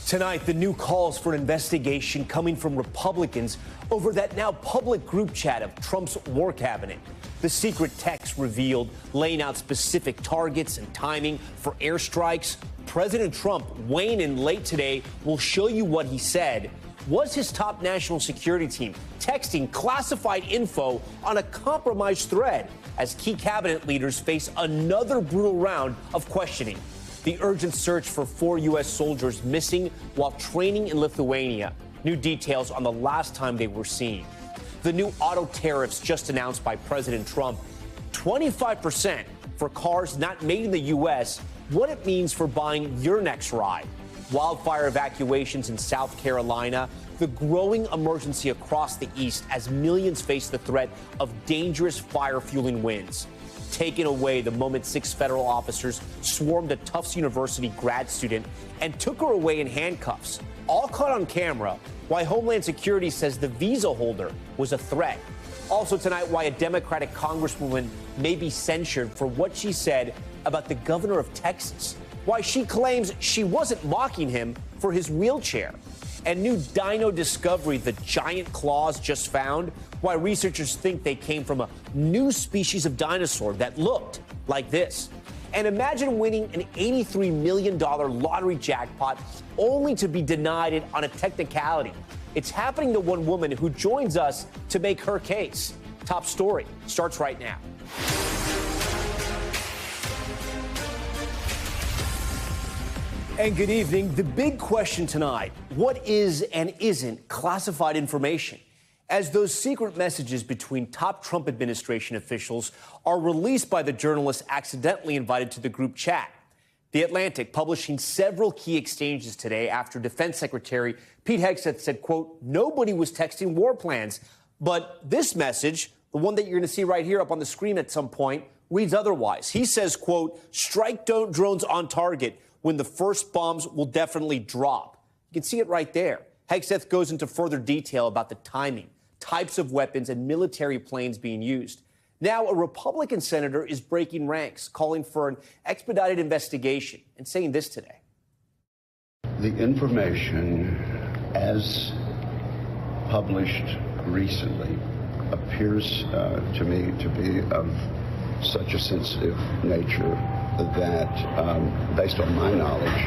Tonight, the new calls for an investigation coming from Republicans over that now public group chat of Trump's war cabinet. The secret text revealed laying out specific targets and timing for airstrikes. President Trump, weighing in late today, will show you what he said. Was his top national security team texting classified info on a compromised thread as key cabinet leaders face another brutal round of questioning? The urgent search for 4 U.S. soldiers missing while training in Lithuania. New details on the last time they were seen. The new auto tariffs just announced by President Trump. 25% for cars not made in the U.S. What it means for buying your next ride. Wildfire evacuations in South Carolina. The growing emergency across the East as millions face the threat of dangerous fire-fueling winds. Taken away the moment 6 federal officers swarmed a Tufts University grad student and took her away in handcuffs. All caught on camera. Why Homeland Security says the visa holder was a threat. Also tonight, why a Democratic congresswoman may be censured for what she said about the governor of Texas. Why she claims she wasn't mocking him for his wheelchair. And new dino discovery, the giant claws just found. Why researchers think they came from a new species of dinosaur that looked like this. And imagine winning an $83 million lottery jackpot only to be denied it on a technicality. It's happening to one woman who joins us to make her case. Top story starts right now. And good evening. The big question tonight, what is and isn't classified information? As those secret messages between top Trump administration officials are released by the journalists accidentally invited to the group chat. The Atlantic publishing several key exchanges today after Defense Secretary Pete Hegseth said, quote, nobody was texting war plans. But this message, the one that you're going to see right here up on the screen at some point, reads otherwise. He says, quote, strike drones on target when the first bombs will definitely drop. You can see it right there. Hegseth goes into further detail about the timing, types of weapons and military planes being used. Now, a Republican senator is breaking ranks, calling for an expedited investigation and saying this today. The information, as published recently, appears to me to be of such a sensitive nature that, based on my knowledge,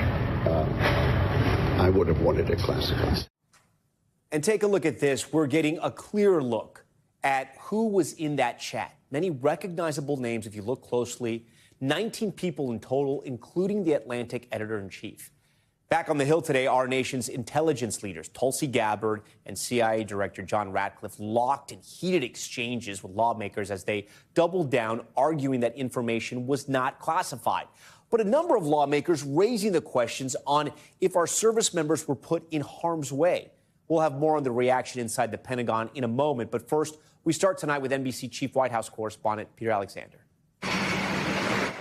I would have wanted it classified. And take a look at this. We're getting a clearer look at who was in that chat. Many recognizable names, if you look closely. 19 people in total, including the Atlantic editor-in-chief. Back on the Hill today, our nation's intelligence leaders, Tulsi Gabbard and CIA Director John Ratcliffe, locked in heated exchanges with lawmakers as they doubled down, arguing that information was not classified. But a number of lawmakers raising the questions on if our service members were put in harm's way. We'll have more on the reaction inside the Pentagon in a moment. But first, we start tonight with NBC Chief White House Correspondent Peter Alexander.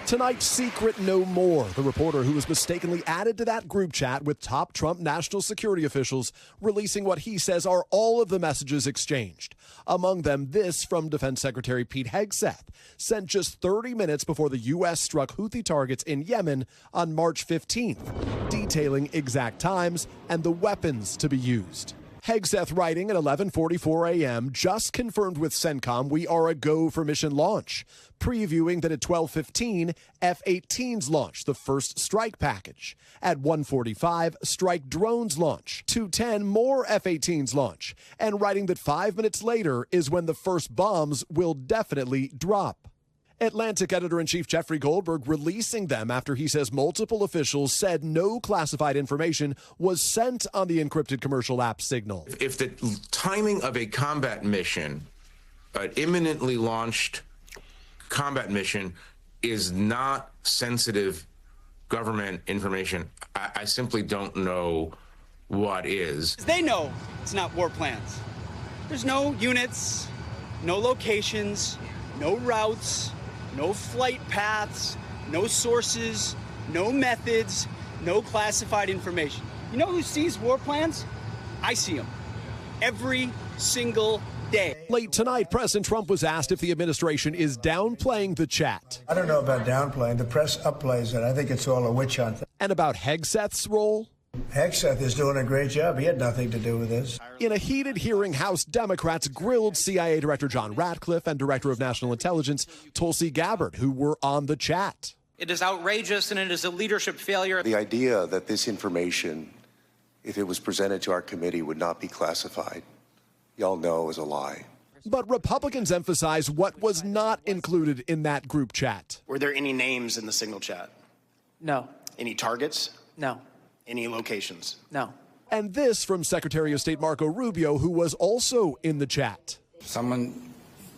Tonight's secret no more. The reporter who was mistakenly added to that group chat with top Trump national security officials releasing what he says are all of the messages exchanged. Among them, this from Defense Secretary Pete Hegseth, sent just 30 minutes before the U.S. struck Houthi targets in Yemen on March 15th, detailing exact times and the weapons to be used. Hegseth writing at 11:44 a.m. just confirmed with CENTCOM we are a go for mission launch, previewing that at 12:15 F-18s launch the first strike package. At 1:45 strike drones launch, 2:10 more F-18s launch, and writing that 5 minutes later is when the first bombs will definitely drop. Atlantic editor-in-chief Jeffrey Goldberg releasing them after he says multiple officials said no classified information was sent on the encrypted commercial app Signal. If the timing of a combat mission, an imminently launched combat mission, is not sensitive government information, I simply don't know what is. They know it's not war plans. There's no units, no locations, no routes, no flight paths, no sources, no methods, no classified information. You know who sees war plans? I see them every single day. Late tonight, President Trump was asked if the administration is downplaying the chat. I don't know about downplaying. The press upplays it. I think it's all a witch hunt. And about Hegseth's role? Hegseth is doing a great job. He had nothing to do with this. In a heated hearing, House Democrats grilled CIA Director John Ratcliffe and Director of National Intelligence Tulsi Gabbard, who were on the chat. It is outrageous and it is a leadership failure. The idea that this information, if it was presented to our committee, would not be classified, y'all know is a lie. But Republicans emphasize what was not included in that group chat. Were there any names in the signal chat? No. Any targets? No. Any locations? No. And this from Secretary of State Marco Rubio, who was also in the chat. Someone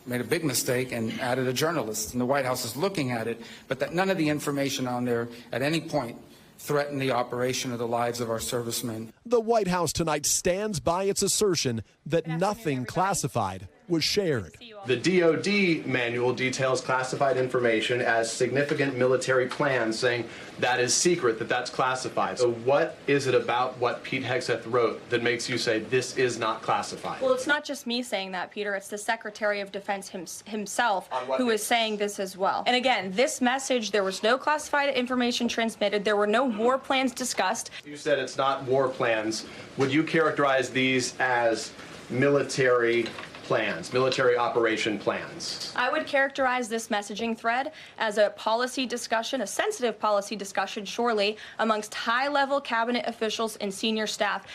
made a big mistake and added a journalist, and the White House is looking at it, but that none of the information on there at any point threatened the operation or the lives of our servicemen. The White House tonight stands by its assertion that nothing classified was shared. The DoD manual details classified information as significant military plans, saying that is secret, that's classified. So what is it about what Pete Hegseth wrote that makes you say this is not classified? Well, it's not just me saying that, Peter. It's the Secretary of Defense himself who is saying this as well. And again, this message, there was no classified information transmitted. There were no war plans discussed. You said it's not war plans. Would you characterize these as military plans, military operation plans? I would characterize this messaging thread as a policy discussion, a sensitive policy discussion, surely, amongst high-level cabinet officials and senior staff.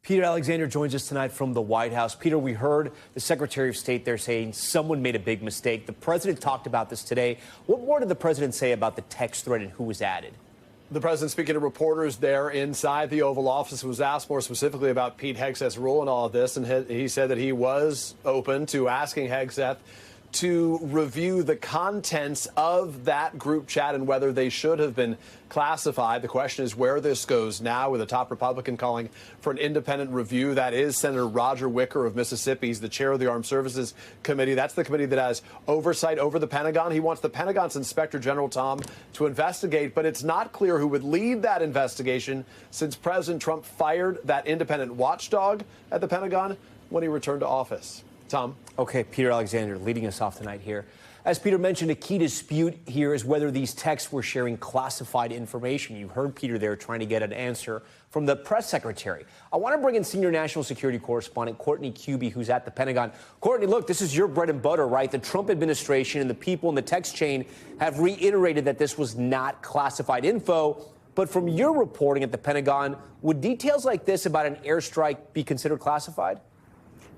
Peter Alexander joins us tonight from the White House. Peter, we heard the Secretary of State there saying someone made a big mistake. The president talked about this today. What more did the president say about the text thread and who was added? The president, speaking to reporters there inside the Oval Office, was asked more specifically about Pete Hegseth's role in all of this, and he said that he was open to asking Hegseth to review the contents of that group chat and whether they should have been classified. The question is where this goes now, with a top Republican calling for an independent review. That is Senator Roger Wicker of Mississippi. He's the chair of the Armed Services Committee. That's the committee that has oversight over the Pentagon. He wants the Pentagon's Inspector General, Tom, to investigate, but it's not clear who would lead that investigation since President Trump fired that independent watchdog at the Pentagon when he returned to office. Tom. Okay, Peter Alexander leading us off tonight here. As Peter mentioned, a key dispute here is whether these texts were sharing classified information. You heard Peter there trying to get an answer from the press secretary. I want to bring in senior national security correspondent Courtney Kube, who's at the Pentagon. Courtney, look, this is your bread and butter, right? The Trump administration and the people in the text chain have reiterated that this was not classified info. But from your reporting at the Pentagon, would details like this about an airstrike be considered classified?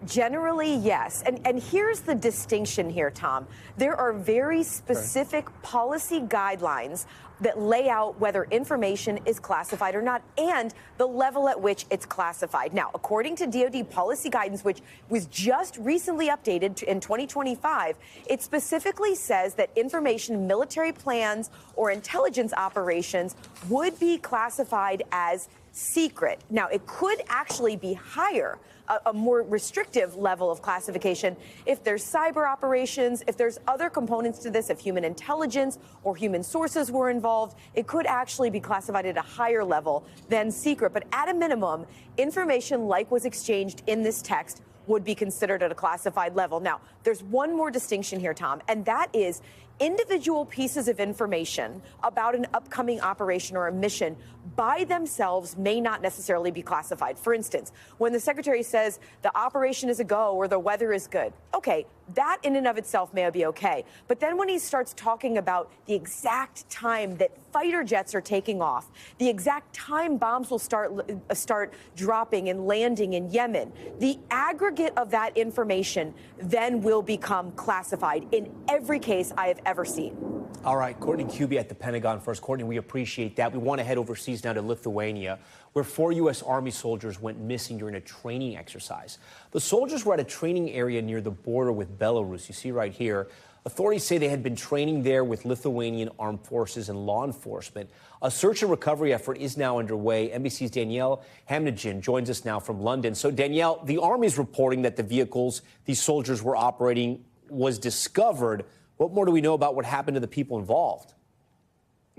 Generally, yes. And here's the distinction here, Tom. There are very specific policy guidelines that lay out whether information is classified or not and the level at which it's classified. Now, according to DoD policy guidance, which was just recently updated in 2025, it specifically says that information, military plans, or intelligence operations would be classified as secret. Now, it could actually be higher, a more restrictive level of classification if there's cyber operations, if there's other components to this, if human intelligence or human sources were involved, it could actually be classified at a higher level than secret. But at a minimum, information like was exchanged in this text would be considered at a classified level. Now, there's one more distinction here, Tom, and that is individual pieces of information about an upcoming operation or a mission by themselves may not necessarily be classified. For instance, when the secretary says the operation is a go or the weather is good, okay, that in and of itself may be okay. But then when he starts talking about the exact time that fighter jets are taking off, the exact time bombs will start dropping and landing in Yemen, the aggregate of that information then will become classified in every case I have ever seen. All right, Courtney Kube at the Pentagon first. Courtney, we appreciate that. We want to head overseas now to Lithuania, where 4 U.S. Army soldiers went missing during a training exercise. The soldiers were at a training area near the border with Belarus. You see right here. Authorities say they had been training there with Lithuanian armed forces and law enforcement. A search and recovery effort is now underway. NBC's Danielle Hamnagin joins us now from London. So, Danielle, the Army is reporting that the vehicles these soldiers were operating was discovered. What more do we know about what happened to the people involved?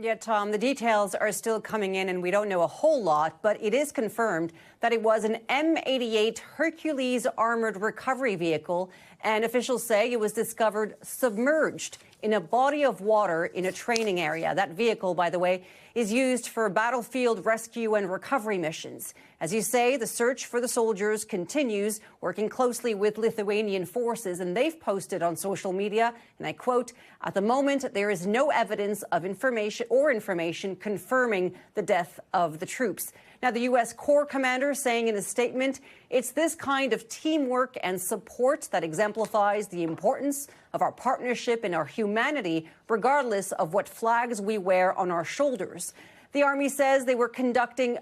Yeah, Tom, the details are still coming in, and we don't know a whole lot, but it is confirmed that it was an M88 Hercules armored recovery vehicle, and officials say it was discovered submerged in a body of water in a training area. That vehicle, by the way, is used for battlefield rescue and recovery missions. As you say, the search for the soldiers continues, working closely with Lithuanian forces, and they've posted on social media, and I quote, "At the moment, there is no evidence of information confirming the death of the troops." Now, the U.S. Corps commander saying in a statement, "It's this kind of teamwork and support that exemplifies the importance of our partnership and our humanity, regardless of what flags we wear on our shoulders." The Army says they were conducting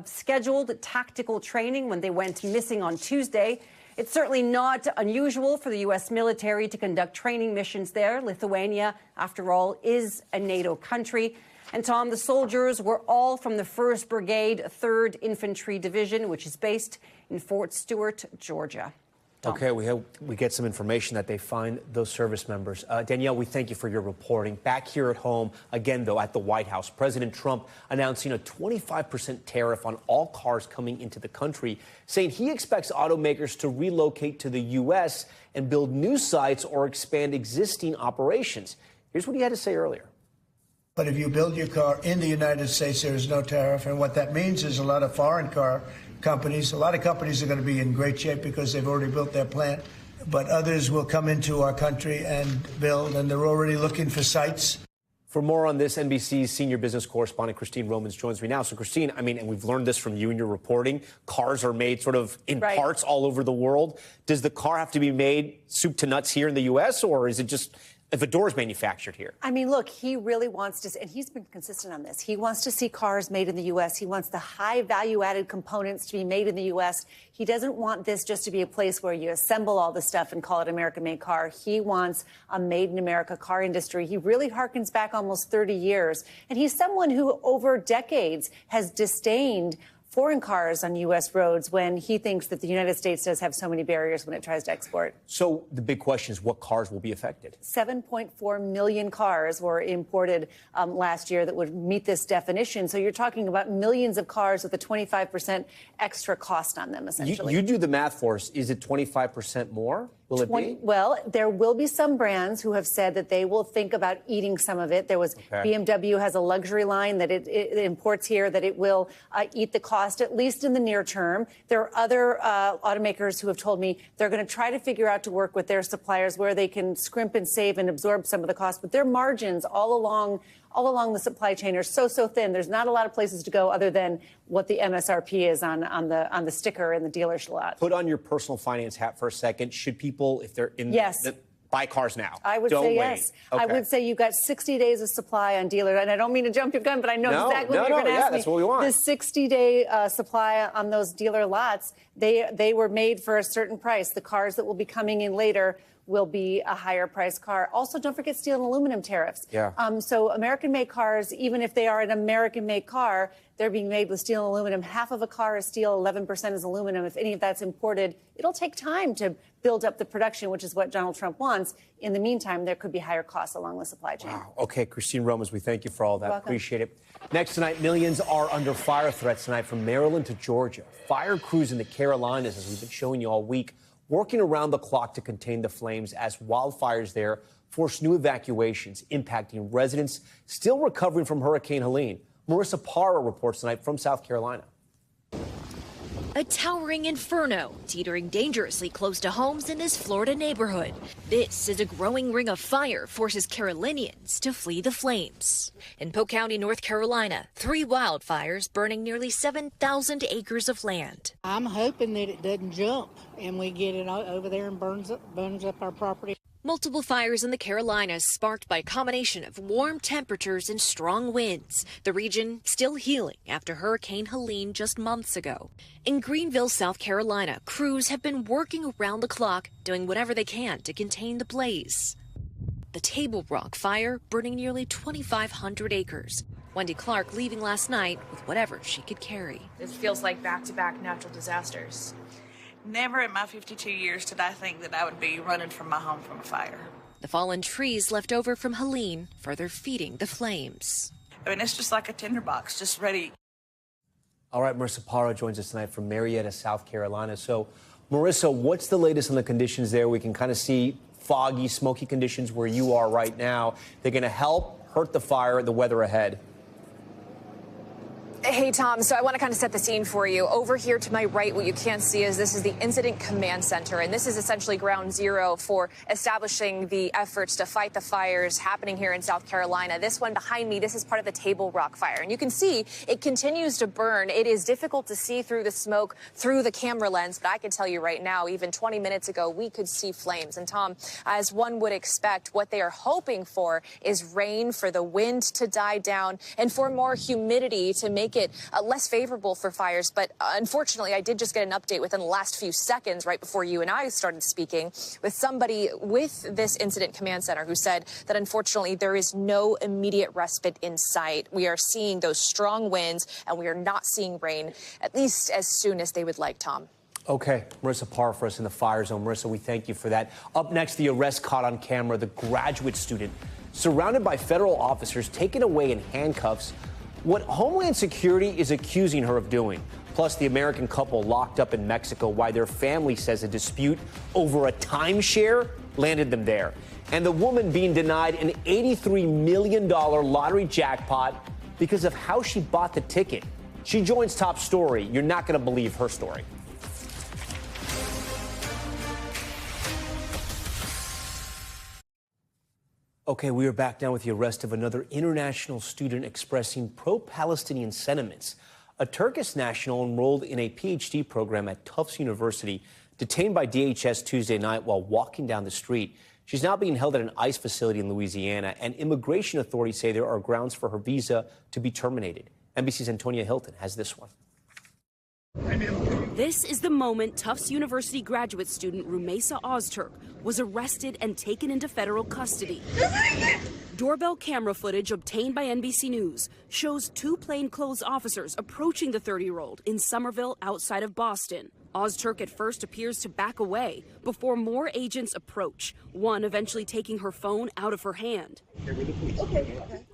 scheduled tactical training when they went missing on Tuesday. It's certainly not unusual for the U.S. military to conduct training missions there. Lithuania, after all, is a NATO country. And Tom, the soldiers were all from the 1st Brigade, 3rd Infantry Division, which is based in Fort Stewart, Georgia. Tom. Okay, we get some information that they find those service members. Danielle, we thank you for your reporting. Back here at home, again, though, at the White House, President Trump announcing a 25% tariff on all cars coming into the country, saying he expects automakers to relocate to the U.S. and build new sites or expand existing operations. Here's what he had to say earlier. But if you build your car in the United States, there is no tariff. And what that means is a lot of foreign car companies, a lot of companies are going to be in great shape because they've already built their plant. But others will come into our country and build, and they're already looking for sites. For more on this, NBC's senior business correspondent Christine Romans joins me now. So, Christine, I mean, and we've learned this from you in your reporting, cars are made sort of in parts all over the world. Does the car have to be made soup to nuts here in the U.S., or is it just if a door is manufactured here? I mean, look, he really wants to, and he's been consistent on this. He wants to see cars made in the U.S. He wants the high value-added components to be made in the U.S. He doesn't want this just to be a place where you assemble all the stuff and call it American-made car. He wants a made-in-America car industry. He really harkens back almost 30 years. And he's someone who, over decades, has disdained foreign cars on U.S. roads when he thinks that the United States does have so many barriers when it tries to export. So the big question is what cars will be affected? 7.4 million cars were imported last year that would meet this definition. So you're talking about millions of cars with a 25% extra cost on them, essentially. You do the math for us. Is it 25% more? Will it be? Well, there will be some brands who have said that they will think about eating some of it. There was BMW has a luxury line that it imports here that it will eat the cost, at least in the near term. There are other automakers who have told me they're going to try to figure out to work with their suppliers where they can scrimp and save and absorb some of the cost. But their margins all along the supply chain are so thin. There's not a lot of places to go other than what the MSRP is on the sticker in the dealer's lot. Put on your personal finance hat for a second. Should people, if they're in buy cars now? I would say yes. Okay. I would say you've got 60 days of supply on dealer. And I don't mean to jump your gun, but I know exactly what you're going to ask me. That's what we want. The 60-day supply on those dealer lots, they were made for a certain price. The cars that will be coming in later will be a higher price car. Also, don't forget steel and aluminum tariffs. So American-made cars, even if they are an American-made car, they're being made with steel and aluminum. Half of a car is steel, 11% is aluminum. If any of that's imported, it'll take time to build up the production, which is what Donald Trump wants. In the meantime, there could be higher costs along the supply chain. Wow. Okay, Christine Romans, we thank you for all that. You're welcome. Appreciate it. Next tonight, millions are under fire threats tonight from Maryland to Georgia. Fire crews in the Carolinas, as we've been showing you all week, working around the clock to contain the flames as wildfires there force new evacuations, impacting residents still recovering from Hurricane Helene. Marissa Parra reports tonight from South Carolina. A towering inferno teetering dangerously close to homes in this Florida neighborhood. This is a growing ring of fire forces Carolinians to flee the flames. In Polk County, North Carolina, 3 wildfires burning nearly 7,000 acres of land. I'm hoping that it doesn't jump and we get it over there and burns up our property. Multiple fires in the Carolinas sparked by a combination of warm temperatures and strong winds. The region still healing after Hurricane Helene just months ago. In Greenville, South Carolina, crews have been working around the clock, doing whatever they can to contain the blaze. The Table Rock fire burning nearly 2,500 acres. Wendy Clark leaving last night with whatever she could carry. It feels like back-to-back natural disasters. Never in my 52 years did I think that I would be running from my home from a fire. The fallen trees left over from Helene further feeding the flames. I mean, it's just like a tinderbox, just ready. All right, Marissa Parra joins us tonight from Marietta, South Carolina. So, Marissa, what's the latest on the conditions there? We can kind of see foggy, smoky conditions where you are right now. They're going to help, hurt the fire, and the weather ahead. Hey, Tom, so I want to kind of set the scene for you. Over here to my right, what you can't see is this is the Incident Command Center, and this is essentially ground zero for establishing the efforts to fight the fires happening here in South Carolina. This one behind me, this is part of the Table Rock fire, and you can see it continues to burn. It is difficult to see through the smoke, through the camera lens, but I can tell you right now, even 20 minutes ago, we could see flames. And Tom, as one would expect, what they are hoping for is rain, for the wind to die down, and for more humidity to make it less favorable for fires. But unfortunately, I did just get an update within the last few seconds right before you and I started speaking with somebody with this Incident Command Center who said that unfortunately there is no immediate respite in sight. We are seeing those strong winds and we are not seeing rain, at least as soon as they would like, Tom. Okay, Marissa Parr for us in the fire zone. Marissa, we thank you for that. Up next, the arrest caught on camera, the graduate student surrounded by federal officers, taken away in handcuffs. What Homeland Security is accusing her of doing. Plus, the American couple locked up in Mexico, why their family says a dispute over a timeshare landed them there. And the woman being denied an $83 million lottery jackpot because of how she bought the ticket. She joins Top Story. You're not going to believe her story. Okay, we are back now with the arrest of another international student expressing pro-Palestinian sentiments. A Turkish national enrolled in a PhD program at Tufts University, detained by DHS Tuesday night while walking down the street. She's now being held at an ICE facility in Louisiana, and immigration authorities say there are grounds for her visa to be terminated. NBC's Antonia Hilton has this one. This is the moment Tufts University graduate student Rumeysa Ozturk was arrested and taken into federal custody. Doorbell camera footage obtained by NBC News shows two plainclothes officers approaching the 30-year-old in Somerville outside of Boston. Ozturk at first appears to back away before more agents approach, one eventually taking her phone out of her hand.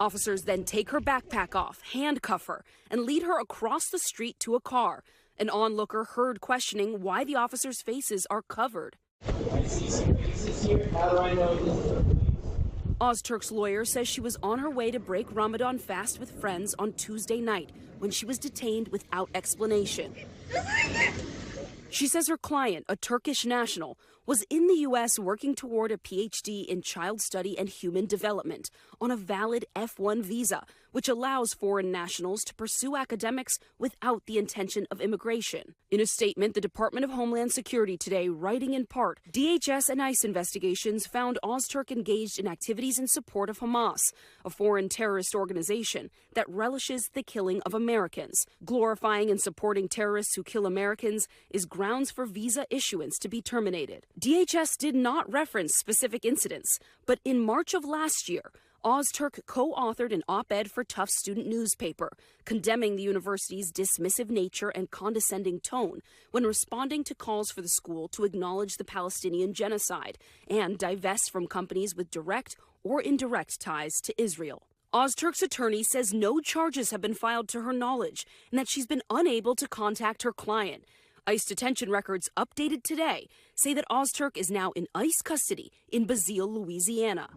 Officers then take her backpack off, handcuff her, and lead her across the street to a car. An onlooker heard questioning why the officers' faces are covered. Ozturk's lawyer says she was on her way to break Ramadan fast with friends on Tuesday night when she was detained without explanation. She says her client, a Turkish national, was in the U.S. working toward a PhD in child study and human development on a valid F-1 visa, which allows foreign nationals to pursue academics without the intention of immigration. In a statement, the Department of Homeland Security today, writing in part, DHS and ICE investigations found Ozturk engaged in activities in support of Hamas, a foreign terrorist organization that relishes the killing of Americans. Glorifying and supporting terrorists who kill Americans is grounds for visa issuance to be terminated. DHS did not reference specific incidents, but in March of last year, Ozturk co-authored an op-ed for Tufts student newspaper, condemning the university's dismissive nature and condescending tone when responding to calls for the school to acknowledge the Palestinian genocide and divest from companies with direct or indirect ties to Israel. Ozturk's attorney says no charges have been filed to her knowledge and that she's been unable to contact her client. ICE detention records updated today say that Ozturk is now in ICE custody in Basile, Louisiana.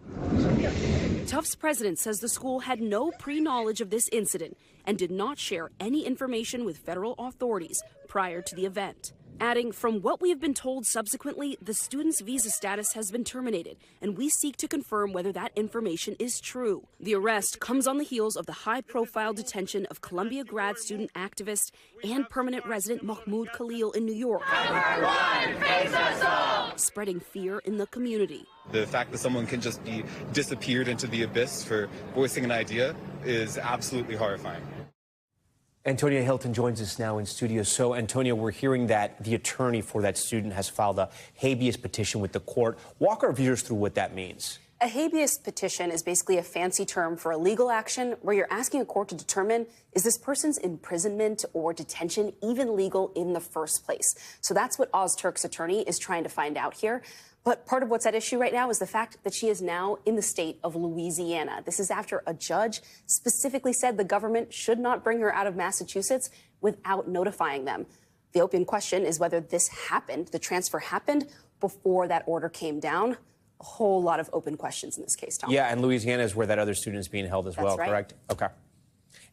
Tufts president says the school had no pre-knowledge of this incident and did not share any information with federal authorities prior to the event. Adding, from what we have been told subsequently, the student's visa status has been terminated, and we seek to confirm whether that information is true. The arrest comes on the heels of the high-profile detention of Columbia grad student activist and permanent resident Mahmoud Khalil in New York, spreading fear in the community. The fact that someone can just be disappeared into the abyss for voicing an idea is absolutely horrifying. Antonia Hilton joins us now in studio. So, Antonia, we're hearing that the attorney for that student has filed a habeas petition with the court. Walk our viewers through what that means. A habeas petition is basically a fancy term for a legal action where you're asking a court to determine, is this person's imprisonment or detention even legal in the first place? So that's what Ozturk's attorney is trying to find out here. But part of what's at issue right now is the fact that she is now in the state of Louisiana. This is after a judge specifically said the government should not bring her out of Massachusetts without notifying them. The open question is whether this happened, the transfer happened, before that order came down, a whole lot of open questions in this case, Tom. Yeah, and Louisiana is where that other student is being held as well, right. correct? Okay.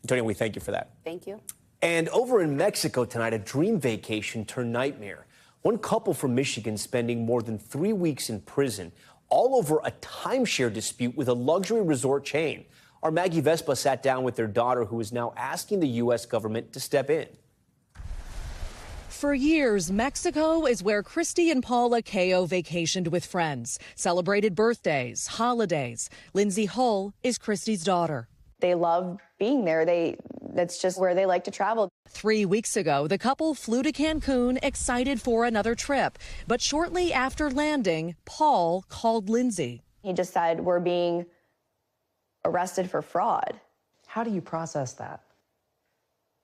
Antonio, we thank you for that. Thank you. And over in Mexico tonight, a dream vacation turned nightmare. One couple from Michigan spending more than 3 weeks in prison, all over a timeshare dispute with a luxury resort chain. Our Maggie Vespa sat down with their daughter, who is now asking the U.S. government to step in. For years, Mexico is where Christy and Paula Kao vacationed with friends, celebrated birthdays, holidays. Lindsay Hull is Christy's daughter. They love being there. That's just where they like to travel. 3 weeks ago, the couple flew to Cancun, excited for another trip. But shortly after landing, Paul called Lindsay. He just said, we're being arrested for fraud. How do you process that?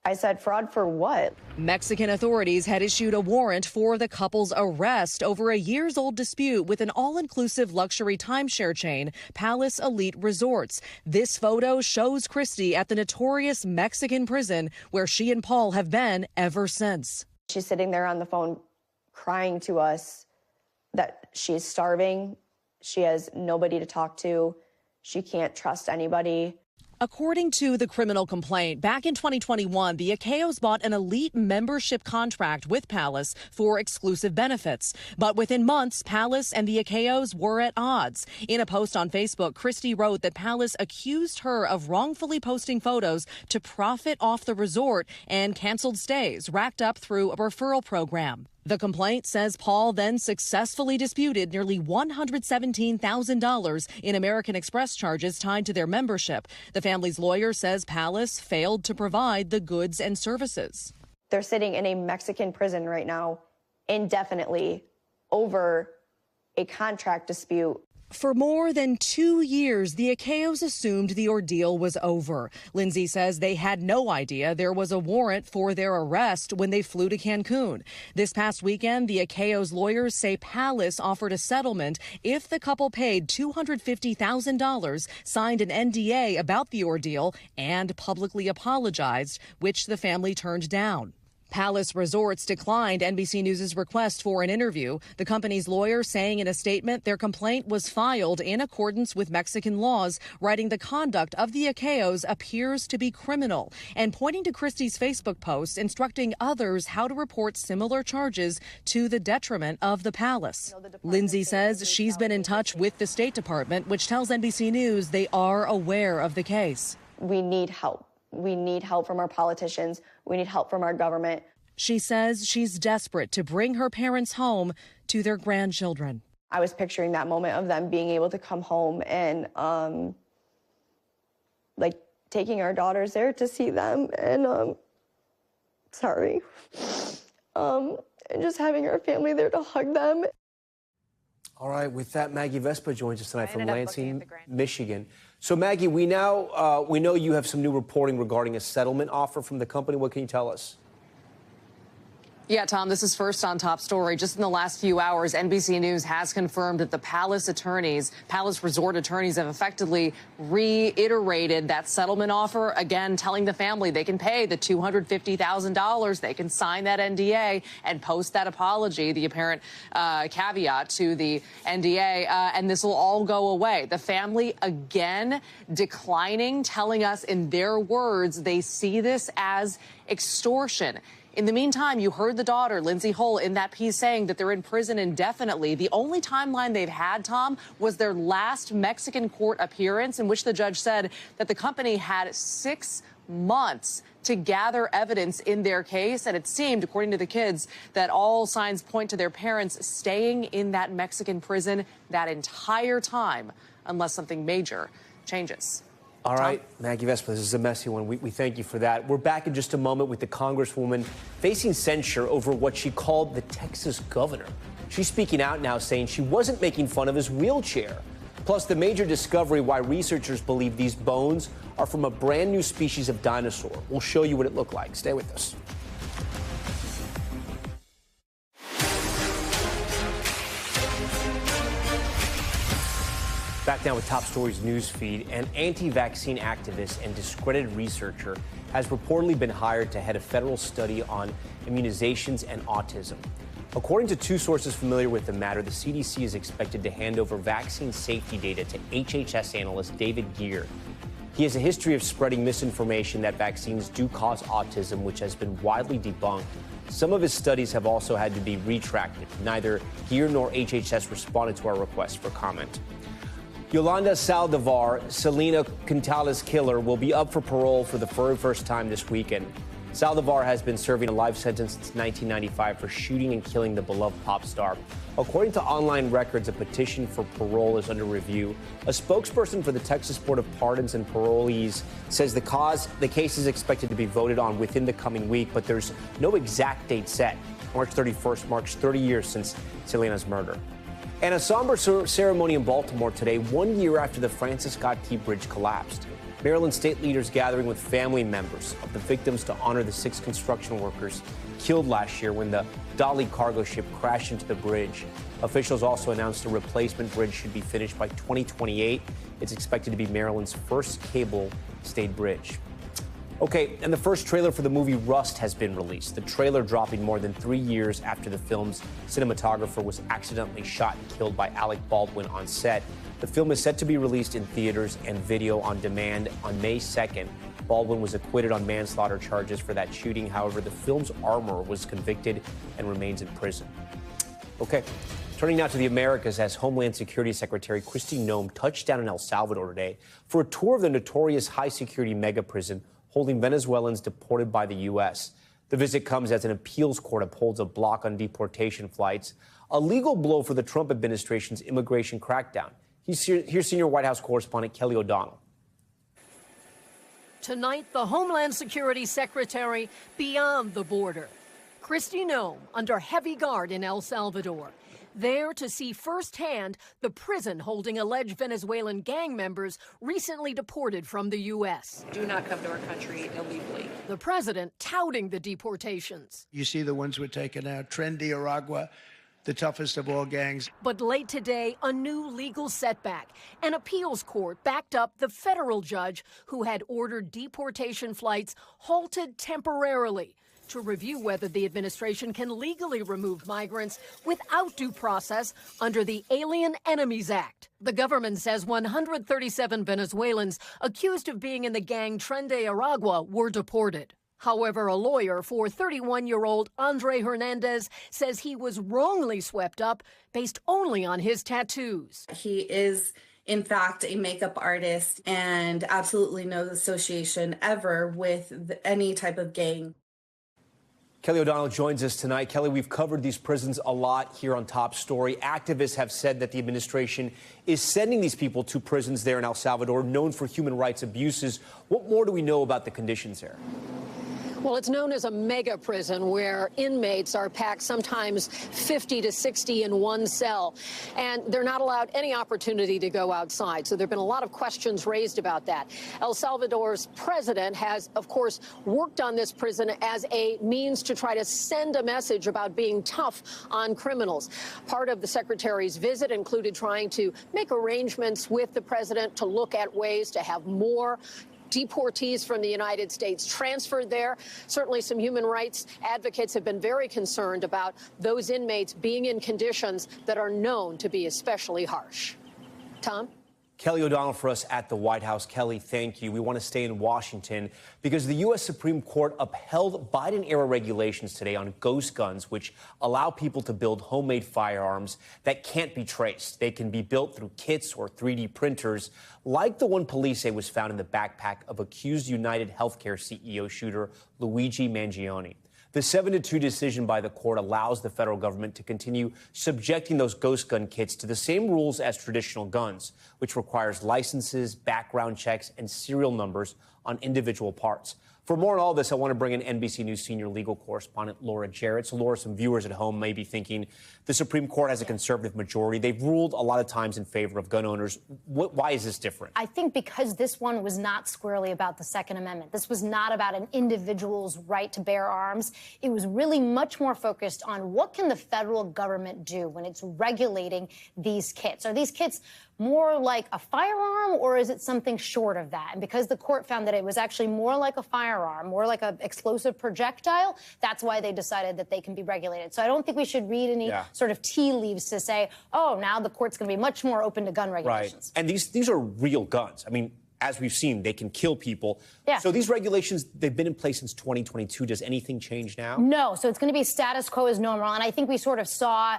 I said, fraud for what? Mexican authorities had issued a warrant for the couple's arrest over a years-old dispute with an all-inclusive luxury timeshare chain, Palace Elite Resorts. This photo shows Christy at the notorious Mexican prison where she and Paul have been ever since. She's sitting there on the phone crying to us that she's starving. She has nobody to talk to. She can't trust anybody. According to the criminal complaint, back in 2021, the Akaos bought an elite membership contract with Palace for exclusive benefits. But within months, Palace and the Akaos were at odds. In a post on Facebook, Christy wrote that Palace accused her of wrongfully posting photos to profit off the resort and canceled stays racked up through a referral program. The complaint says Paul then successfully disputed nearly $117,000 in American Express charges tied to their membership. The family's lawyer says Palace failed to provide the goods and services. They're sitting in a Mexican prison right now indefinitely over a contract dispute. For more than 2 years, the Akaos assumed the ordeal was over. Lindsay says they had no idea there was a warrant for their arrest when they flew to Cancun. This past weekend, the Akaos lawyers say Palace offered a settlement if the couple paid $250,000, signed an NDA about the ordeal, and publicly apologized, which the family turned down. Palace Resorts declined NBC News' request for an interview. The company's lawyer saying in a statement their complaint was filed in accordance with Mexican laws, writing the conduct of the Akaos appears to be criminal, and pointing to Christie's Facebook post instructing others how to report similar charges to the detriment of the palace. Lindsay says she's been in touch with the State Department, which tells NBC News they are aware of the case. We need help. We need help from our politicians. We need help from our government. She says she's desperate to bring her parents home to their grandchildren. I was picturing that moment of them being able to come home and like taking our daughters there to see them and and just having our family there to hug them. All right, with that, Maggie Vespa joins us tonight from Lansing, Michigan. So, Maggie, we know you have some new reporting regarding a settlement offer from the company. What can you tell us? Yeah, Tom, this is first on Top Story. Just in the last few hours, NBC News has confirmed that the Palace Resort attorneys have effectively reiterated that settlement offer, again, telling the family they can pay the $250,000, they can sign that NDA and post that apology, the apparent caveat to the NDA, and this will all go away. The family, again, declining, telling us in their words they see this as extortion. In the meantime, you heard the daughter, Lindsay Hull, in that piece saying that they're in prison indefinitely. The only timeline they've had, Tom, was their last Mexican court appearance in which the judge said that the company had 6 months to gather evidence in their case. And it seemed, according to the kids, that all signs point to their parents staying in that Mexican prison that entire time, unless something major changes. All right, Maggie Vespa, this is a messy one. We thank you for that. We're back in just a moment with the Congresswoman facing censure over what she called the Texas governor. She's speaking out now, saying she wasn't making fun of his wheelchair. Plus, the major discovery why researchers believe these bones are from a brand new species of dinosaur. We'll show you what it looked like. Stay with us. Back now with Top Stories news feed. An anti-vaccine activist and discredited researcher has reportedly been hired to head a federal study on immunizations and autism. According to two sources familiar with the matter, the CDC is expected to hand over vaccine safety data to HHS analyst David Geer. He has a history of spreading misinformation that vaccines do cause autism, which has been widely debunked. Some of his studies have also had to be retracted. Neither Geer nor HHS responded to our request for comment. Yolanda Saldivar, Selena Quintal's killer, will be up for parole for the very first time this weekend. Saldivar has been serving a life sentence since 1995 for shooting and killing the beloved pop star. According to online records, a petition for parole is under review. A spokesperson for the Texas Board of Pardons and Parolees says the case is expected to be voted on within the coming week, but there's no exact date set. March 31st marks 30 years since Selena's murder. And a somber ceremony in Baltimore today, 1 year after the Francis Scott Key Bridge collapsed. Maryland state leaders gathering with family members of the victims to honor the 6 construction workers killed last year when the Dolly cargo ship crashed into the bridge. Officials also announced a replacement bridge should be finished by 2028. It's expected to be Maryland's first cable-stayed bridge. Okay, and the first trailer for the movie Rust has been released. The trailer dropping more than 3 years after the film's cinematographer was accidentally shot and killed by Alec Baldwin on set. The film is set to be released in theaters and video on demand on May 2nd. Baldwin was acquitted on manslaughter charges for that shooting. However, the film's armorer was convicted and remains in prison. Okay, turning now to the Americas, as Homeland Security Secretary Kristi Noem touched down in El Salvador today for a tour of the notorious high-security mega prison holding Venezuelans deported by the U.S. The visit comes as an appeals court upholds a block on deportation flights, a legal blow for the Trump administration's immigration crackdown. Here's senior White House correspondent Kelly O'Donnell. Tonight, the Homeland Security Secretary beyond the border. Kristi Noem under heavy guard in El Salvador, there to see firsthand the prison holding alleged Venezuelan gang members recently deported from the U.S. Do not come to our country illegally. The president touting the deportations. You see the ones we're taking out, Trendy, Aragua, the toughest of all gangs. But late today, a new legal setback. An appeals court backed up the federal judge who had ordered deportation flights halted temporarily to review whether the administration can legally remove migrants without due process under the Alien Enemies Act. The government says 137 Venezuelans accused of being in the gang Trendy Aragua were deported. However, a lawyer for 31-year-old Andre Hernandez says he was wrongly swept up based only on his tattoos. He is, in fact, a makeup artist and absolutely no association ever with any type of gang. Kelly O'Donnell joins us tonight. Kelly, we've covered these prisons a lot here on Top Story. Activists have said that the administration is sending these people to prisons there in El Salvador, known for human rights abuses. What more do we know about the conditions there? Well, it's known as a mega prison where inmates are packed sometimes 50 to 60 in one cell, and they're not allowed any opportunity to go outside. So there have been a lot of questions raised about that. El Salvador's president has, of course, worked on this prison as a means to try to send a message about being tough on criminals. Part of the secretary's visit included trying to make arrangements with the president to look at ways to have more deportees from the United States transferred there. Certainly some human rights advocates have been very concerned about those inmates being in conditions that are known to be especially harsh. Tom? Kelly O'Donnell for us at the White House. Kelly, thank you. We want to stay in Washington because the U.S. Supreme Court upheld Biden-era regulations today on ghost guns, which allow people to build homemade firearms that can't be traced. They can be built through kits or 3D printers, like the one police say was found in the backpack of accused United Healthcare CEO shooter Luigi Mangione. The 7-2 decision by the court allows the federal government to continue subjecting those ghost gun kits to the same rules as traditional guns, which requires licenses, background checks, and serial numbers on individual parts. For more on all this, I want to bring in NBC News senior legal correspondent Laura Jarrett. So, Laura, some viewers at home may be thinking the Supreme Court has a conservative majority. They've ruled a lot of times in favor of gun owners. Why is this different? I think because this one was not squarely about the Second Amendment. This was not about an individual's right to bear arms. It was really much more focused on what can the federal government do when it's regulating these kits. Are these kits more like a firearm, or is it something short of that? And because the court found that it was actually more like a firearm, more like an explosive projectile, that's why they decided that they can be regulated. So I don't think we should read any sort of tea leaves to say, oh, now the court's going to be much more open to gun regulations. Right. And these are real guns. I mean, as we've seen, they can kill people. Yeah. So these regulations, they've been in place since 2022. Does anything change now? No. So it's going to be status quo as normal. And I think we sort of saw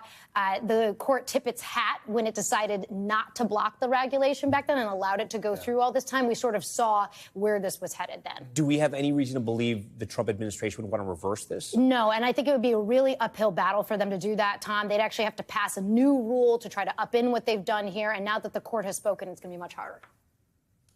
the court tip its hat when it decided not to block the regulation back then and allowed it to go through all this time. We sort of saw where this was headed then. Do we have any reason to believe the Trump administration would want to reverse this? No. And I think it would be a really uphill battle for them to do that, Tom. They'd actually have to pass a new rule to try to upend what they've done here. And now that the court has spoken, it's going to be much harder.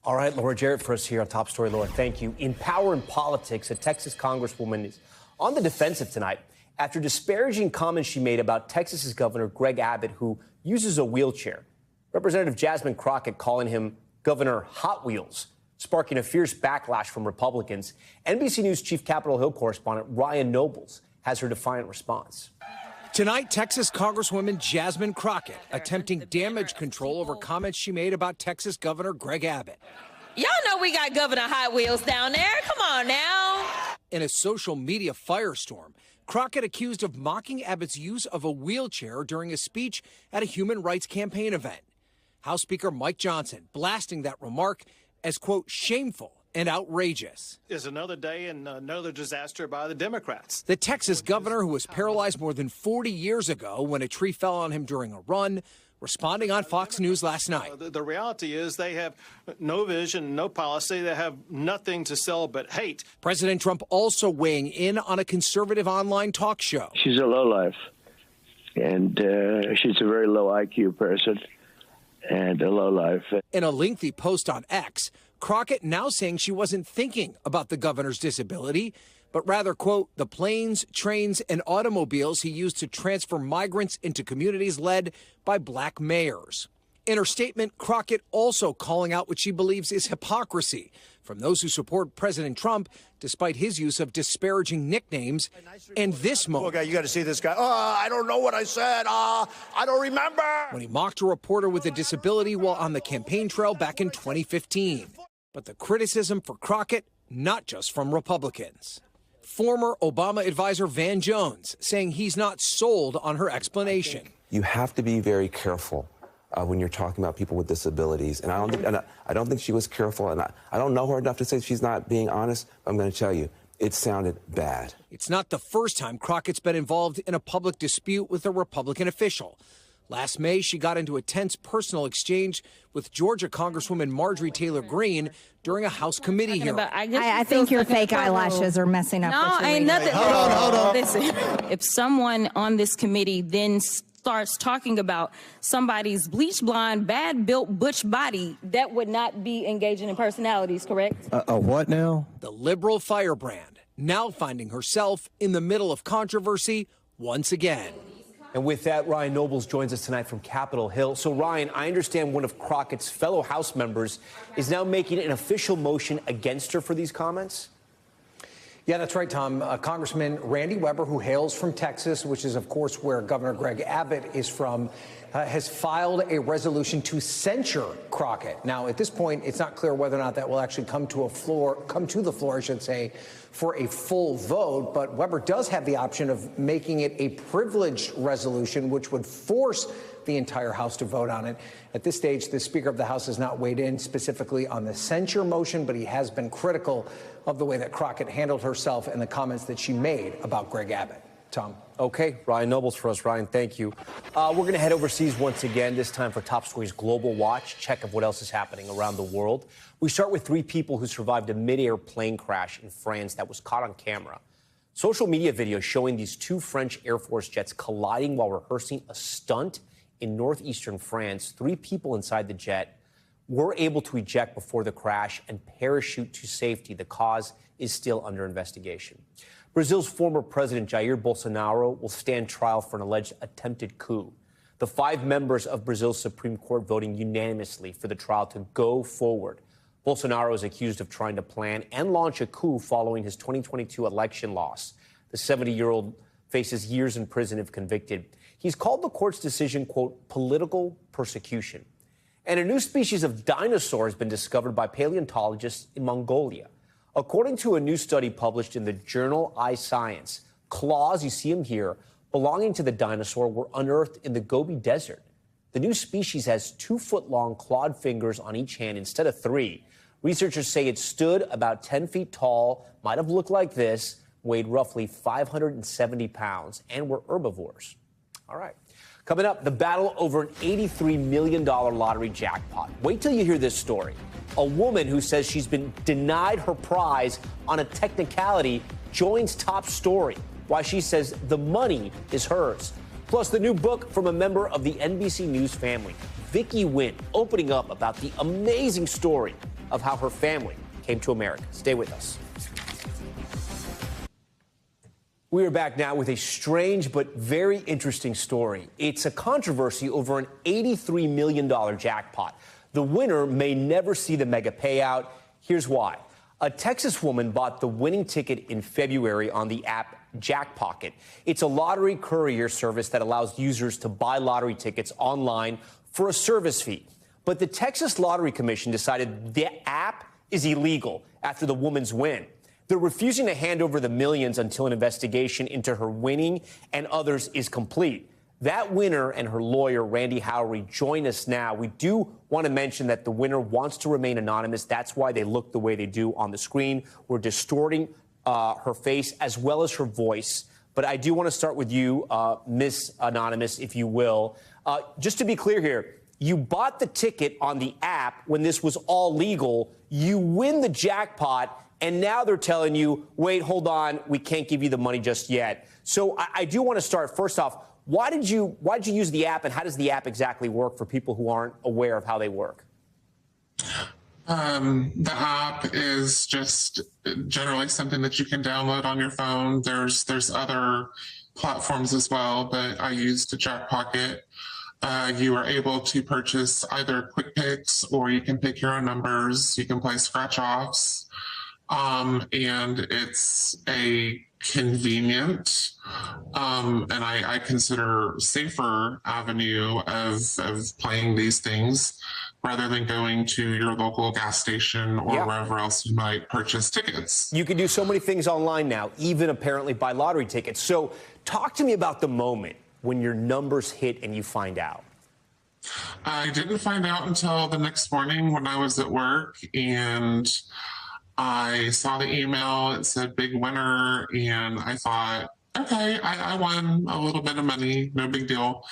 All right, Laura Jarrett for us here on Top Story. Laura, thank you. In Power and Politics, a Texas congresswoman is on the defensive tonight after disparaging comments she made about Texas's Governor Greg Abbott, who uses a wheelchair. Representative Jasmine Crockett calling him Governor Hot Wheels, sparking a fierce backlash from Republicans. NBC News Chief Capitol Hill correspondent Ryan Nobles has her defiant response. Tonight, Texas Congresswoman Jasmine Crockett attempting damage control over comments she made about Texas Governor Greg Abbott. Y'all know we got Governor Hot Wheels down there. Come on now. In a social media firestorm, Crockett accused of mocking Abbott's use of a wheelchair during a speech at a human rights campaign event. House Speaker Mike Johnson blasting that remark as, quote, shameful and outrageous. Is another day and another disaster by the Democrats. The Texas governor, who was paralyzed more than 40 years ago when a tree fell on him during a run, responding on Fox News last night. The reality is they have no vision, no policy. They have nothing to sell but hate. President Trump also weighing in on a conservative online talk show. She's a lowlife, and she's a very low IQ person and a lowlife. In a lengthy post on X, Crockett now saying she wasn't thinking about the governor's disability, but rather, quote, the planes, trains, and automobiles he used to transfer migrants into communities led by black mayors. In her statement, Crockett also calling out what she believes is hypocrisy from those who support President Trump, despite his use of disparaging nicknames. And this moment. Okay, you got to see this guy. Oh, I don't know what I said. I don't remember. When he mocked a reporter with a disability while on the campaign trail back in 2015. But the criticism for Crockett, not just from Republicans. Former Obama advisor Van Jones saying he's not sold on her explanation. You have to be very careful when you're talking about people with disabilities. And I don't think she was careful. And I don't know her enough to say she's not being honest. I'm going to tell you, it sounded bad. It's not the first time Crockett's been involved in a public dispute with a Republican official. Last May, she got into a tense personal exchange with Georgia Congresswoman Marjorie Taylor Greene during a House committee hearing. I think your fake eyelashes are messing up. No, ain't nothing. Hold on. Listen, if someone on this committee then starts talking about somebody's bleach blonde, bad built butch body, that would not be engaging in personalities, correct? What now? The liberal firebrand now finding herself in the middle of controversy once again. And with that, Ryan Nobles joins us tonight from Capitol Hill. So, Ryan, I understand one of Crockett's fellow House members is now making an official motion against her for these comments? Yeah, that's right, Tom. Congressman Randy Weber, who hails from Texas, which is, of course, where Governor Greg Abbott is from, has filed a resolution to censure Crockett. Now, at this point, it's not clear whether or not that will actually come to the floor, I should say, for a full vote. But Weber does have the option of making it a privileged resolution, which would force the entire House to vote on it. At this stage, the Speaker of the House has not weighed in specifically on the censure motion, but he has been critical of the way that Crockett handled herself and the comments that she made about Greg Abbott. Tom. Okay, Ryan Nobles for us. Ryan, thank you. We're going to head overseas once again, this time for Top Story's Global Watch, check of what else is happening around the world. We start with 3 people who survived a mid-air plane crash in France that was caught on camera. Social media video showing these 2 French Air Force jets colliding while rehearsing a stunt in northeastern France. 3 people inside the jet were able to eject before the crash and parachute to safety. The cause is still under investigation. Brazil's former president Jair Bolsonaro will stand trial for an alleged attempted coup. The 5 members of Brazil's Supreme Court voting unanimously for the trial to go forward. Bolsonaro is accused of trying to plan and launch a coup following his 2022 election loss. The 70-year-old faces years in prison if convicted. He's called the court's decision, quote, political persecution. And a new species of dinosaur has been discovered by paleontologists in Mongolia. According to a new study published in the journal iScience, claws, you see them here, belonging to the dinosaur were unearthed in the Gobi Desert. The new species has 2-foot-long clawed fingers on each hand instead of 3. Researchers say it stood about 10 feet tall, might have looked like this, weighed roughly 570 pounds, and were herbivores. All right. Coming up, the battle over an $83 million lottery jackpot. Wait till you hear this story. A woman who says she's been denied her prize on a technicality joins top story. Why she says the money is hers. Plus, the new book from a member of the NBC News family, Vicky Nguyen, opening up about the amazing story of how her family came to America. Stay with us. We are back now with a strange but very interesting story. It's a controversy over an $83 million jackpot. The winner may never see the mega payout. Here's why. A Texas woman bought the winning ticket in February on the app Jackpot. It's a lottery courier service that allows users to buy lottery tickets online for a service fee. But the Texas Lottery Commission decided the app is illegal after the woman's win. They're refusing to hand over the millions until an investigation into her winning and others is complete. That winner and her lawyer, Randy Howry, join us now. We do want to mention that the winner wants to remain anonymous. That's why they look the way they do on the screen. We're distorting her face as well as her voice. But I do want to start with you, Miss Anonymous, if you will. Just to be clear here, you bought the ticket on the app when this was all legal. You win the jackpot. And now they're telling you, wait, hold on, we can't give you the money just yet. So I do want to start, first off, why did you use the app, and how does the app exactly work for people who aren't aware of how they work? The app is just generally something that you can download on your phone. There's other platforms as well, but I used Jackpot. You are able to purchase either quick picks or you can pick your own numbers. You can play scratch-offs. And it's a convenient and I consider safer avenue of playing these things rather than going to your local gas station or wherever else you might purchase tickets. You can do so many things online now, even apparently buy lottery tickets. So talk to me about the moment when your numbers hit and you find out. I didn't find out until the next morning when I was at work, and I saw the email. It said big winner, and I thought, okay, I won a little bit of money, no big deal.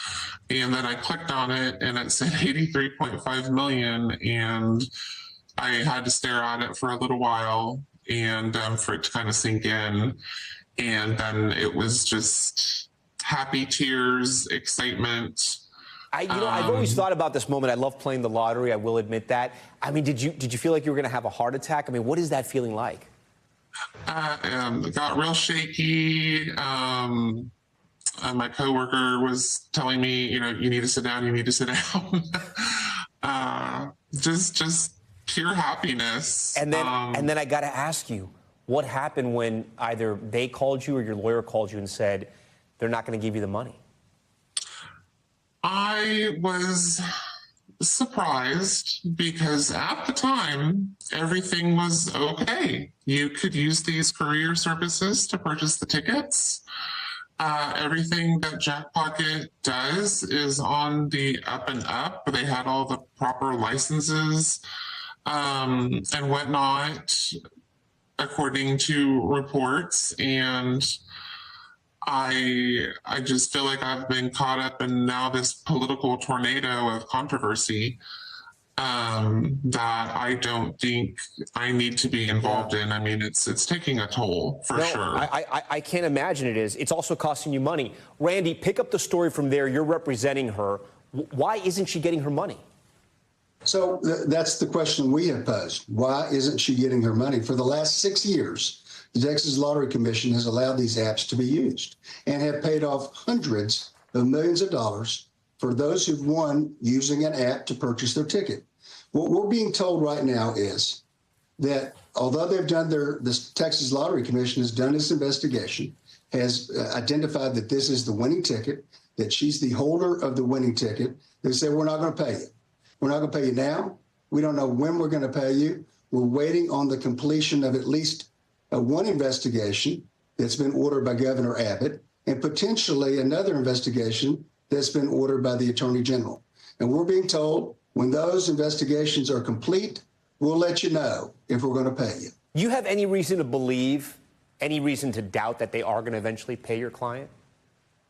And then I clicked on it, and it said 83.5 million, and I had to stare at it for a little while and for it to kind of sink in. And then it was just happy tears, excitement. I've always thought about this moment. I love playing the lottery. I will admit that. I mean, did you feel like you were going to have a heart attack? I mean, what is that feeling like? It got real shaky. My coworker was telling me, you need to sit down. You need to sit down. Just pure happiness. And then I got to ask you, what happened when either they called you or your lawyer called you and said they're not going to give you the money? I was surprised because at the time, everything was okay. You could use these courier services to purchase the tickets. Everything that Jackpot does is on the up and up. They had all the proper licenses and whatnot, according to reports. And I just feel like I've been caught up in now this political tornado of controversy that I don't think I need to be involved in. I mean, it's taking a toll for sure. I can't imagine it is. It's also costing you money. Randy, pick up the story from there. You're representing her. Why isn't she getting her money? So that's the question we have posed. Why isn't she getting her money? For the last 6 years, the Texas Lottery Commission has allowed these apps to be used and have paid off hundreds of millions of dollars for those who've won using an app to purchase their ticket. What we're being told right now is that although they've done this Texas Lottery Commission has done its investigation, has identified that this is the winning ticket, that she's the holder of the winning ticket, they say, we're not going to pay you. We're not going to pay you now. We don't know when we're going to pay you. We're waiting on the completion of at least one investigation that's been ordered by Governor Abbott and potentially another investigation that's been ordered by the Attorney General. And we're being told when those investigations are complete, we'll let you know if we're going to pay you. You have any reason to believe, any reason to doubt that they are going to eventually pay your client?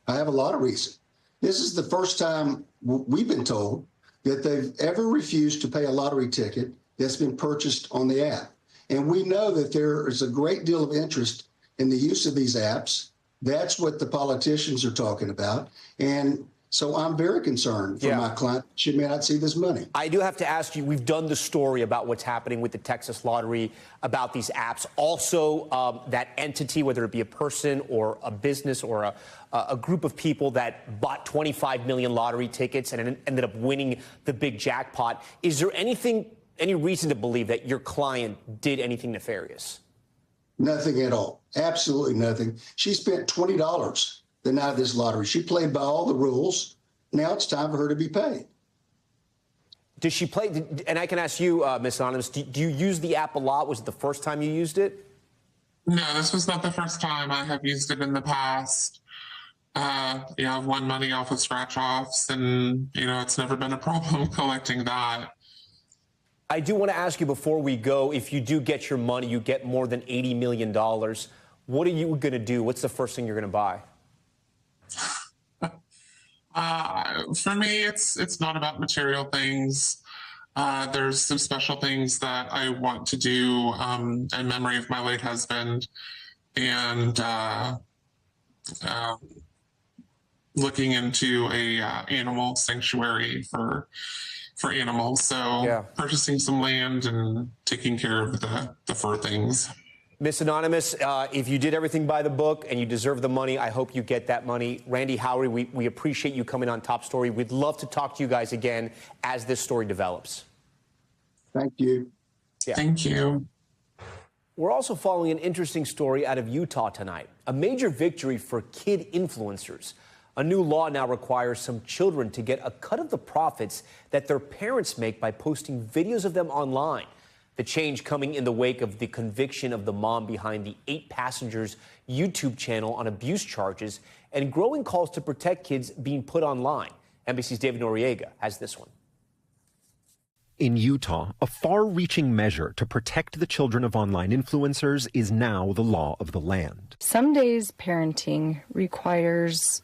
I have a lot of reason. This is the first time we've been told that they've ever refused to pay a lottery ticket that's been purchased on the app. And we know that there is a great deal of interest in the use of these apps. That's what the politicians are talking about. And so I'm very concerned for my client. She may not see this money. I do have to ask you, we've done the story about what's happening with the Texas lottery, about these apps. Also, that entity, whether it be a person or a business or a group of people that bought 25 million lottery tickets and ended up winning the big jackpot. Is there any reason to believe that your client did anything nefarious? Nothing at all. Absolutely nothing. She spent $20 the night of this lottery. She played by all the rules. Now it's time for her to be paid. Does she play? And I can ask you, Ms. Anonymous, do you use the app a lot? Was it the first time you used it? No, this was not the first time. I have used it in the past. I've won money off of scratch-offs, and, it's never been a problem collecting that. I do want to ask you before we go, if you do get your money, you get more than $80 million. What are you going to do? What's the first thing you're going to buy? For me, it's not about material things. There's some special things that I want to do in memory of my late husband, and looking into a animal sanctuary for animals. So purchasing some land and taking care of the fur things. Miss Anonymous, if you did everything by the book and you deserve the money, I hope you get that money. Randy Howry, we appreciate you coming on Top Story. We'd love to talk to you guys again as this story develops. Thank you. Yeah. Thank you. We're also following an interesting story out of Utah tonight. A major victory for kid influencers. A new law now requires some children to get a cut of the profits that their parents make by posting videos of them online. The change coming in the wake of the conviction of the mom behind the 8 Passengers YouTube channel on abuse charges and growing calls to protect kids being put online. NBC's David Noriega has this one. In Utah, a far-reaching measure to protect the children of online influencers is now the law of the land. Some days parenting requires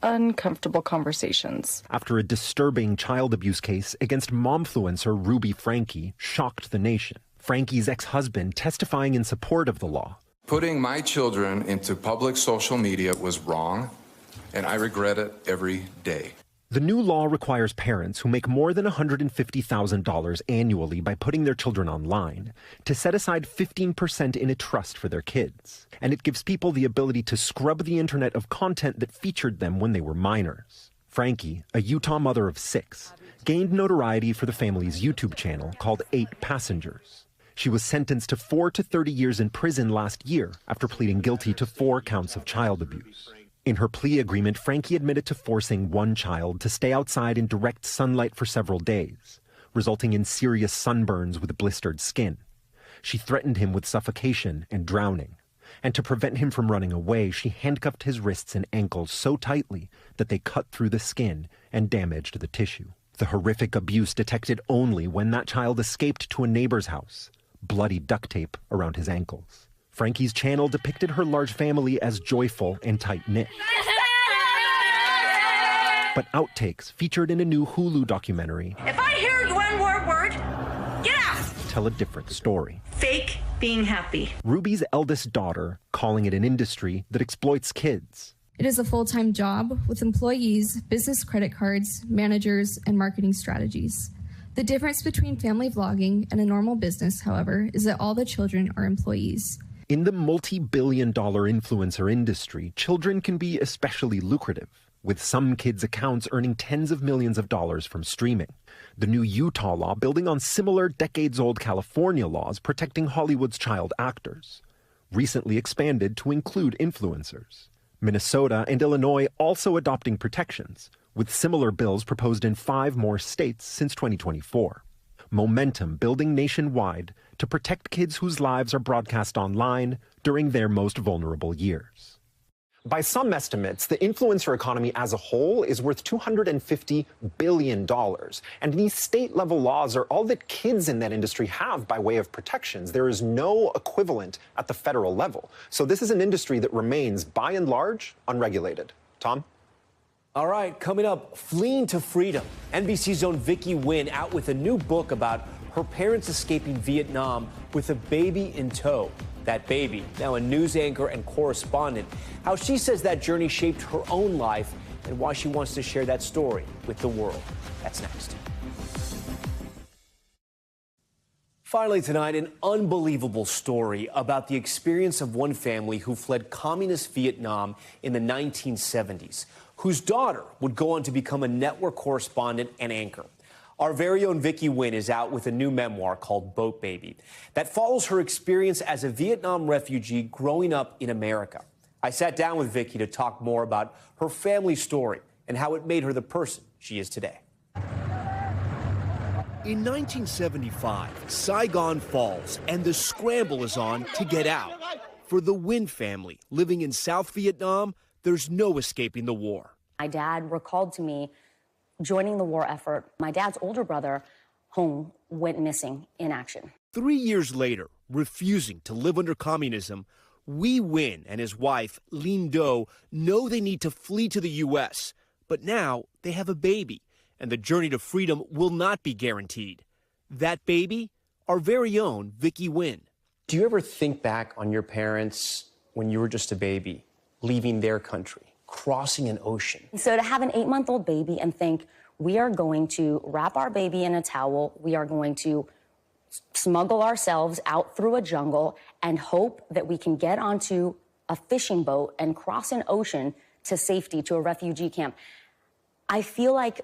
uncomfortable conversations. After a disturbing child abuse case against momfluencer Ruby Franke shocked the nation. Franke's ex-husband testifying in support of the law. Putting my children into public social media was wrong, and I regret it every day. The new law requires parents who make more than $150,000 annually by putting their children online to set aside 15% in a trust for their kids. And it gives people the ability to scrub the internet of content that featured them when they were minors. Franke, a Utah mother of 6, gained notoriety for the family's YouTube channel called 8 Passengers. She was sentenced to 4 to 30 years in prison last year after pleading guilty to 4 counts of child abuse. In her plea agreement, Franke admitted to forcing one child to stay outside in direct sunlight for several days, resulting in serious sunburns with blistered skin. She threatened him with suffocation and drowning. And to prevent him from running away, she handcuffed his wrists and ankles so tightly that they cut through the skin and damaged the tissue. The horrific abuse detected only when that child escaped to a neighbor's house, bloody duct tape around his ankles. Franke's channel depicted her large family as joyful and tight-knit. But outtakes featured in a new Hulu documentary If I hear one more word, get out! Tell a different story. Fake being happy. Ruby's eldest daughter calling it an industry that exploits kids. It is a full-time job with employees, business credit cards, managers, and marketing strategies. The difference between family vlogging and a normal business, however, is that all the children are employees. In the multi-billion-dollar influencer industry, children can be especially lucrative, with some kids' accounts earning tens of millions of dollars from streaming. The new Utah law building on similar decades-old California laws protecting Hollywood's child actors, recently expanded to include influencers. Minnesota and Illinois also adopting protections, with similar bills proposed in 5 more states since 2024. Momentum building nationwide to protect kids whose lives are broadcast online during their most vulnerable years. By some estimates, the influencer economy as a whole is worth $250 billion. And these state-level laws are all that kids in that industry have by way of protections. There is no equivalent at the federal level. So this is an industry that remains, by and large, unregulated. Tom? All right, coming up, fleeing to freedom. NBC's own Vicky Nguyen out with a new book about her parents escaping Vietnam with a baby in tow. That baby, now a news anchor and correspondent. How she says that journey shaped her own life and why she wants to share that story with the world. That's next. Finally tonight, an unbelievable story about the experience of one family who fled communist Vietnam in the 1970s, whose daughter would go on to become a network correspondent and anchor. Our very own Vicky Nguyen is out with a new memoir called Boat Baby that follows her experience as a Vietnam refugee growing up in America. I sat down with Vicky to talk more about her family story and how it made her the person she is today. In 1975, Saigon falls and the scramble is on to get out. For the Nguyen family living in South Vietnam, there's no escaping the war. My dad recalled to me joining the war effort. My dad's older brother, Hong, went missing in action. 3 years later, refusing to live under communism, Huy Nguyen and his wife, Linh Do, know they need to flee to the U.S. But now they have a baby, and the journey to freedom will not be guaranteed. That baby, our very own Vicky Nguyen. Do you ever think back on your parents when you were just a baby, leaving their country, crossing an ocean? So to have an 8-month-old baby and think, we are going to wrap our baby in a towel, we are going to smuggle ourselves out through a jungle and hope that we can get onto a fishing boat and cross an ocean to safety, to a refugee camp. I feel like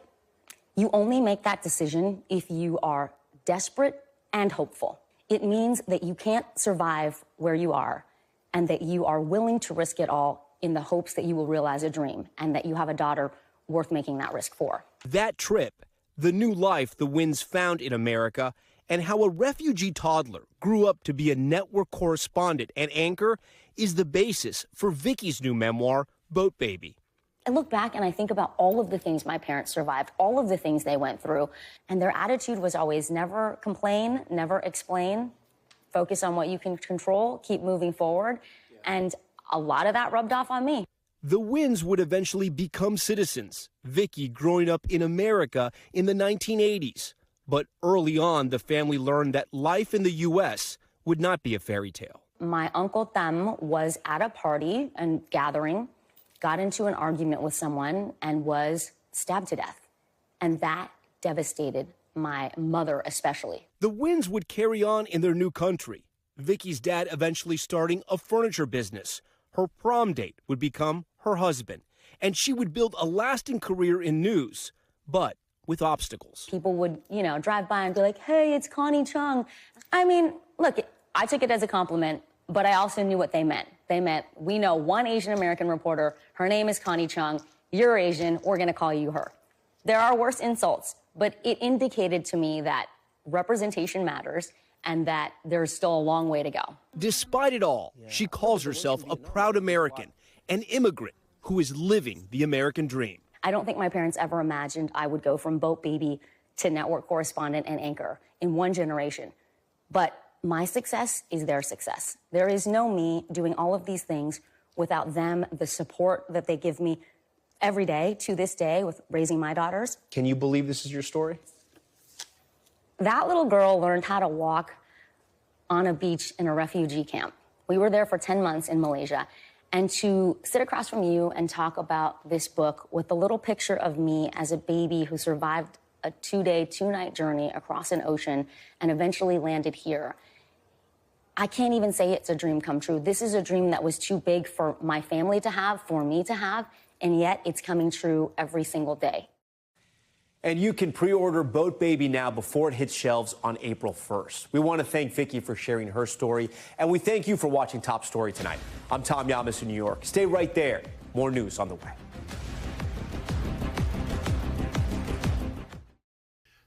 you only make that decision if you are desperate and hopeful. It means that you can't survive where you are and that you are willing to risk it all in the hopes that you will realize a dream and that you have a daughter worth making that risk for. That trip, the new life the Nguyen's found in America, and how a refugee toddler grew up to be a network correspondent and anchor is the basis for Vicky's new memoir, Boat Baby. I look back and I think about all of the things my parents survived, all of the things they went through, and their attitude was always never complain, never explain, focus on what you can control, keep moving forward, and a lot of that rubbed off on me. The Nguyens would eventually become citizens, Vicky growing up in America in the 1980s. But early on, the family learned that life in the U.S. would not be a fairy tale. My Uncle Tam was at a party and gathering, got into an argument with someone, and was stabbed to death. And that devastated my mother especially. The Nguyens would carry on in their new country, Vicky's dad eventually starting a furniture business. Her prom date would become her husband, and she would build a lasting career in news, but with obstacles. People would, drive by and be like, hey, it's Connie Chung. I mean, look, I took it as a compliment, but I also knew what they meant. They meant, we know one Asian American reporter, her name is Connie Chung, you're Asian, we're gonna call you her. There are worse insults, but it indicated to me that representation matters and that there's still a long way to go. Despite it all, she calls herself a proud American, an immigrant who is living the American dream. I don't think my parents ever imagined I would go from boat baby to network correspondent and anchor in one generation. But my success is their success. There is no me doing all of these things without them, the support that they give me every day to this day with raising my daughters. Can you believe this is your story? That little girl learned how to walk on a beach in a refugee camp. We were there for 10 months in Malaysia. And to sit across from you and talk about this book with a little picture of me as a baby who survived a 2-day, 2-night journey across an ocean and eventually landed here, I can't even say it's a dream come true. This is a dream that was too big for my family to have, for me to have, and yet it's coming true every single day. And you can pre-order Boat Baby now before it hits shelves on April 1st. We want to thank Vicky for sharing her story, and we thank you for watching Top Story tonight. I'm Tom Llamas in New York. Stay right there. More news on the way.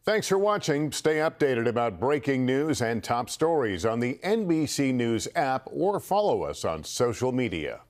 Thanks for watching. Stay updated about breaking news and top stories on the NBC News app or follow us on social media.